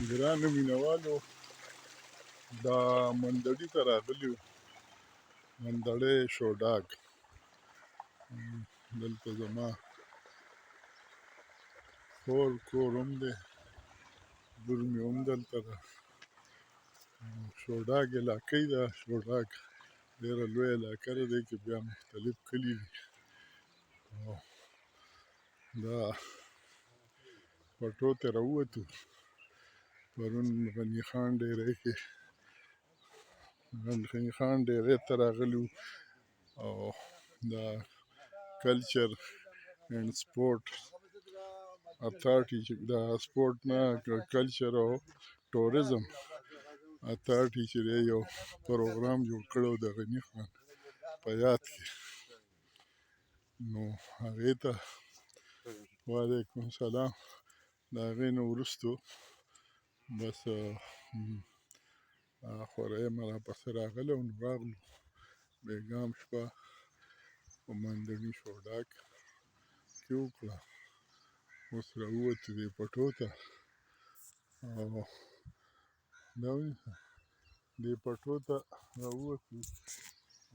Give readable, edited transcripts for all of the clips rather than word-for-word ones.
ګرانو مینوالو دا منډړي ته راغلي وو، منډړی شوډاګ. دلته زما خور کور هم دی، لور مې هم دلته ده. شوډاګ علاقه ده. شوډاګ ډېره لویه علاقه ده، دی کې بیا مختلف کلي دي. او دا پټو ته راووتو پرون غني خان ډېرۍ کې، غني خان ډېرۍ ته راغلي وو. او دا کلچر اینډ سپورټ اتھارټي چې دا سپورټ نه کلچر او ټوریزم اتھارټي چې دی یو پروګرام جوړ کړی و د غني خان په یاد کې، نو هغې ته وعلیکم سلام. د هغې نه وروستو بس خورۍ مې راپسې راغلی و، نو راغلو بېګام شپه په منډوي شوډاګ کې وکړه. اوس راووتو دې پټو ته، او دا ونیسه دې پټو ته راووتو.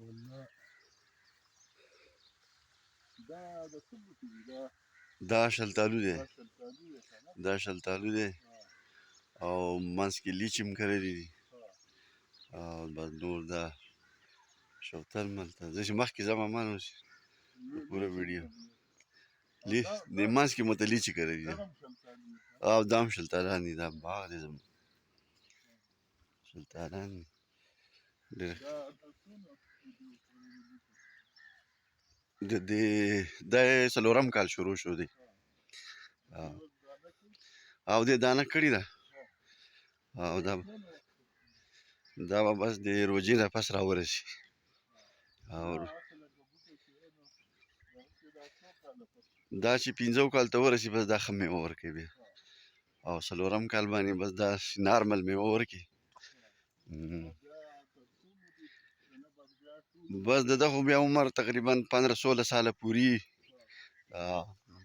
والله دا د څه بوټي دي؟ دا شلتالو دی، دا شلتالو دی که نه؟ دا شلتالو دی او منځ کې لیچ هم کرلي دي. او بس نور دا شوتل ملته زه چې مخکې ځم امان اوس پوره ویډیو د منځ کې مته لیچي کرلي دي. او دا هم شلتالان دي، دا باغ دی زموږ شلتالان دي ډېر. د دې دا یې څلورم کال شروع شو دی او دې دانه کړې ده. او دا به بس د روژې نه پس راورسي. او دا چې 5 کال ته ورسي بس دا ښه میوه ورکوي بیا، او څلورم کال باندې بس دا نارمل میوه ورکوي. بس د ده خو بیا عمر تقریبا 15-16 ساله پوري.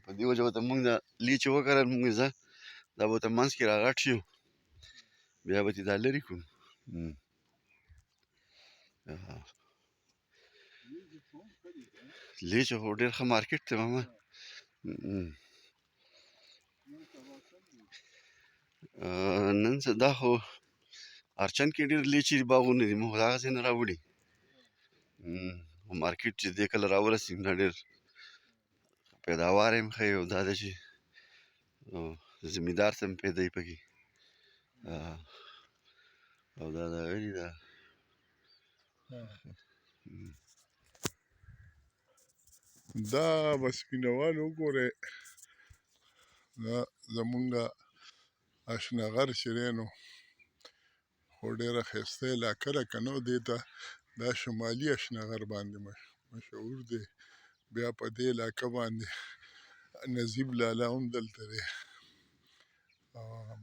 په دې وجه ورته مونږ د لیچې وکرل، مونږ زه دا به ورته منځ کې راغټ شي، بیا به ترې دا لرې کړو. لیچې خو ډېر ښه مارکېټ دی ماما. نن دا خو ارچن کې ډېر لیچې باغونه دي، موږ هغسې نه راوړي. مارکېټ چې دی کله راورسېږي دا ډېر پیداوار یې هم ښه وي، او دا ده چې زمیندار ته هم پیدا وي پکې. او دا د هغه دي دا دا بس مینوال وګورئ، دا زمونږ اشنغر چې دی نو خو ډېره ښایسته علاقه ده که نه، دې ته دا شمالي اشنغر باندې مشهور دی. بیا په دې علاقه باندې نظیب لالا هم دلته دی،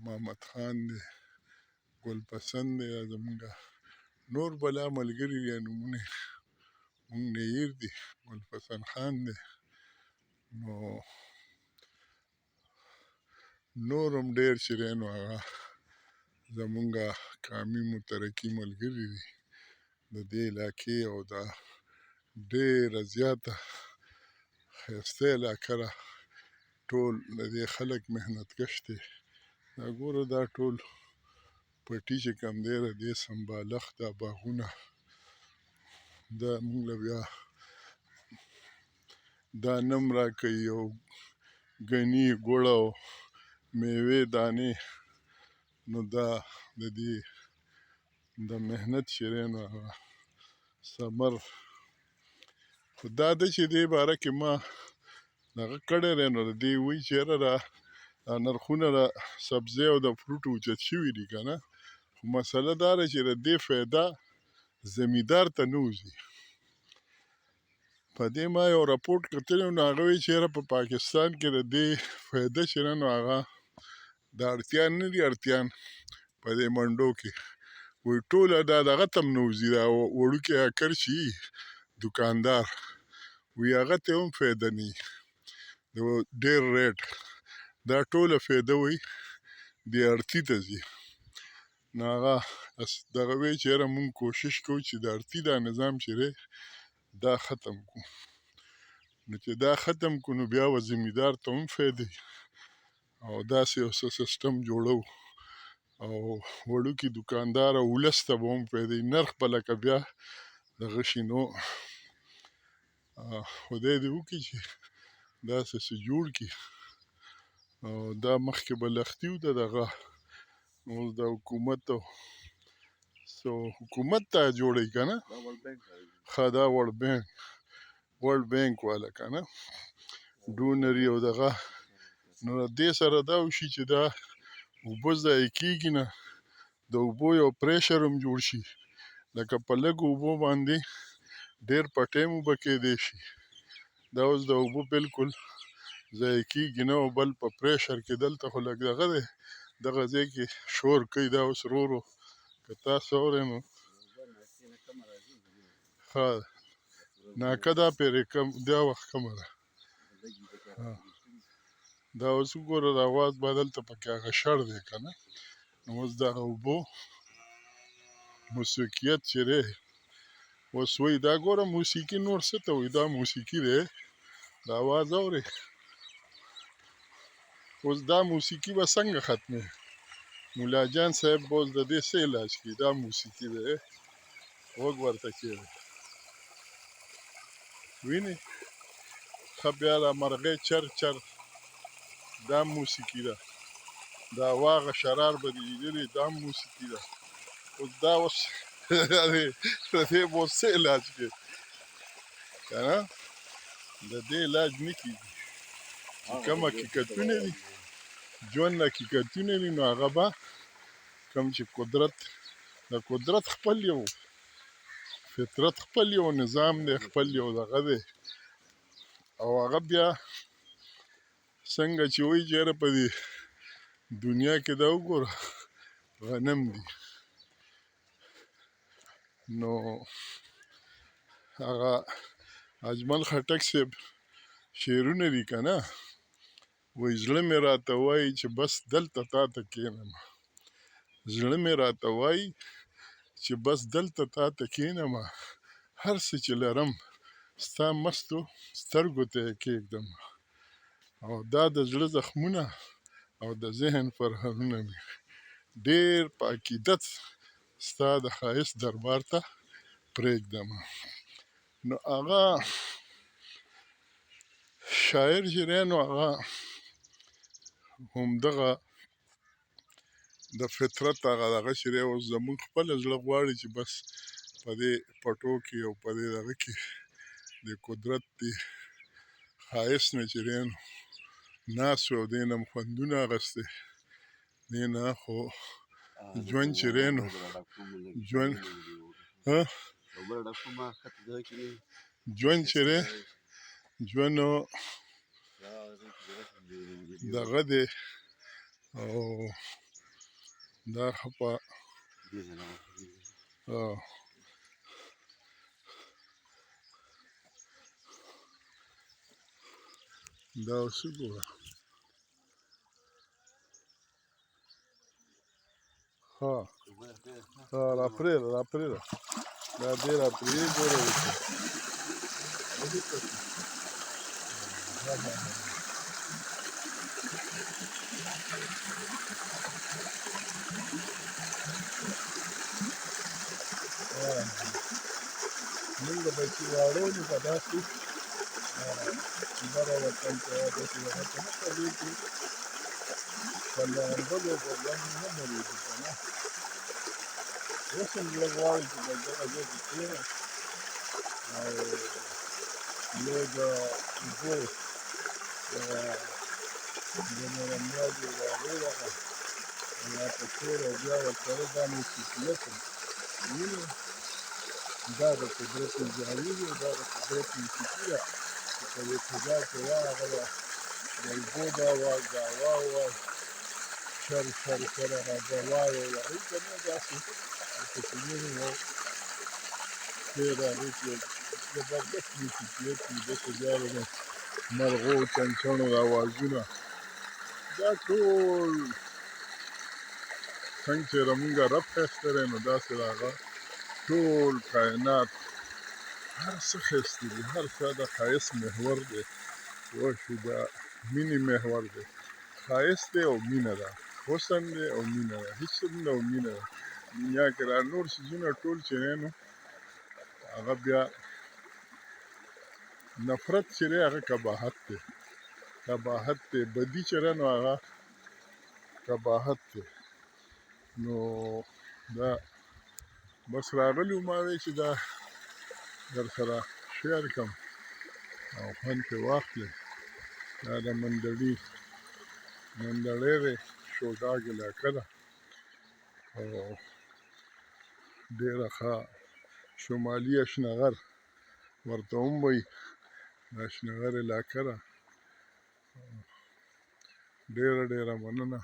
محمد خان دی، ګلپسند دی، زمونږ نور بلا ملګري دي، نومونه مونږ نه هېر دي. ګلپسند خان دی، نو نور هم ډېر چې دی نو هغه زمونږ قامي مترقي ملګري دي د دې علاقې. او دا ډېره زیاته ښایسته علاقه ده، ټول د دې خلک محنتکش دي. دا ګوره دا ټول پټي چې کوم دی د دې سمبالښت دا باغونه، دا مونږ له بیا دا نم راکوي او ګني ګوړ او میوې دانې. نو دا د دې د محنت چې دی نو هغه ثمر. خو دا ده چې دې باره کې ما دغه کړی دی، نو د دې وایي چې یاره دا نرخونه د سبزۍ او د فروټو اوچت شوي دي که نه، خو مسله دا ده چې د دې فایده زمیندار ته نه وځي. په دې ما یو راپورټ کتلی نو هغه وایي چې یاره په پاکستان کې د دې فایده چې ده نو هغه د اړتیان نه دي، اړتیان په دې منډو کې وایي ټوله دا دغه ته هم نه وځي، دا وړوکی هکر چې وي دوکاندار وایي هغه ته هم فایده نه وي د ډېر ریټ، دا ټوله فایده وایي دې اړتي ته ځي نو هغه دغه وی چې یاره مونږ کوشش کوو چې د اړتي دا نظام چې دی دا ختم کړو نو چې دا ختم کړو نو بیا به زمیندار ته هم فایده او داسې یو څه سیسټم جوړو او وړوکي دکاندار او ولس ته به هم فایده نرخ به لکه بیا دغه شي نو خدای دې وکړي چې داسې څه جوړ کړي او دا مخکې به لښتي و د دغه اوس د حکومت حکومت ته جوړوي که نه ښه دا ورلډ بینک والا که نه ډونري او دغه نو دې سره دا وشي چې دا اوبه ضایع کېږي نه د اوبو یو پریشر هم جوړ شي لکه په لږو اوبو باندې ډېر پټی مو به کېدی شي دا اوس د اوبو بالکل ضایع کېږي نه او بل په پریشر کې دلته خو لږ دغه دی دغه ځای کې شور کوي دا اوس ورو ورو که تاسو اورئ نو ښه ناکه دا پرې کم دا وخت کمه ده دا اوس وګوره د اواز به دلته پکې هغه شړ دی که نه نو اوس دغه اوبو موسیقیت چې دی اوس وایي دا ګوره موسیقي نور څه ته وایي دا موسیقي دی د اواز اورې اوس دا موسیقي به څنګه ختمې ملا جان صاحب به اوس د دې څه علاج کړي دا موسیقي دی غوږ ورته کېږي وینې ښه بیا دا مرغۍ چر چر دا موسیقي ده دا واغه شرار به دې لیدلې دا موسیقي ده اوس دا اوس د دې به اوس څه علاج کړي که نه د دې علاج نه کېږي چې کوم حقیقتونه دي ژوند حقیقتونه دي نو هغه به کوم چې د قدرت خپل یو فطرت خپل یو نظام دی خپل یو دغه دی او هغه بیا څنګه چې وایي چې یاره په دې دنیا کې دا وګوره غنم دي نو هغه اجمل خټک صاحب شعرونه دي که نه وایي زړه مې راته وایي چې بس دلته تا ته کښېنم زړه مې راته وایي چې بس دلته تا ته کښېنم هر څه چې لرم ستا مستو سترګو ته یې کښېږدم او دا د زړه زخمونه او د ذهن فرهنونه مې ډېر په عقیدت ستا د ښایست دربار ته پرېږدم نو هغه شاعر چې دی نو هغه همدغه د فطرت هغه دغه چې دی اوس زموږ خپله زړه غواړي چې بس په دې پټو کې او په دې دغه کې د قدرت د ښایست نه چې دی نو ناست وي او دې نه م خوندونه اخیستی دې نه خو ژوند چې دی نو ژوند ژوند چې دی ژوند دغه دی او دا ښه په دا اوس وګوره ها راپرېږده دا دې راپرېږدي ګوره موږ د بچي واړو نو په داسې دغه وطن کې داسې هغه ته نه پوهېږي په لامبلو غورځنګ نه مړېږي که نه اوس هم زړه غواړي چې په دغه ځای کې کښېنم او لږ اوبه د نرموالي د هغې دغه یا په کور او بیا ورسره دا موسیقیت وینې دا د قدرت جاري دی دا د قدرت موسیقي ده چې په دې فضا کې راغله د اوبو دا اواز د هوا اواز شر شر شر هغه بوای او هغوی که نه داسې ورته فلمونه یو ډېر هغې کې زبردست موسیقیت وي داسې بیا د مرغو چنچڼو اوازونه دا ټول څنګه چې زمونږ رب ښایسته دی نو داسې د هغه ټول کائنات هر څه ښایسته دي، هر څه د ښایست محور دی، پوه شوې، د مینې محور دی. ښایست دی او مینه ده، حسن دی او مینه ده، حسن دی او مینه ده. دنیا کې را نور څیزونه ټول چې دی نو هغه بیا نفرت چې دی هغه قباحت دی، قباحت دی. بدي چې ده نو هغه قباحت دی. نو دا بس راغلی وو، ما وی چې دا در سره شیر کړم او خوند پرې واخلئ. دا د منډوي منډړی دی، شوګاګ علاقه ده او ډېره ښه شمالي اشنغر ورته هم وایي، د اشنغر علاقه ده. ډېره ډېره مننه.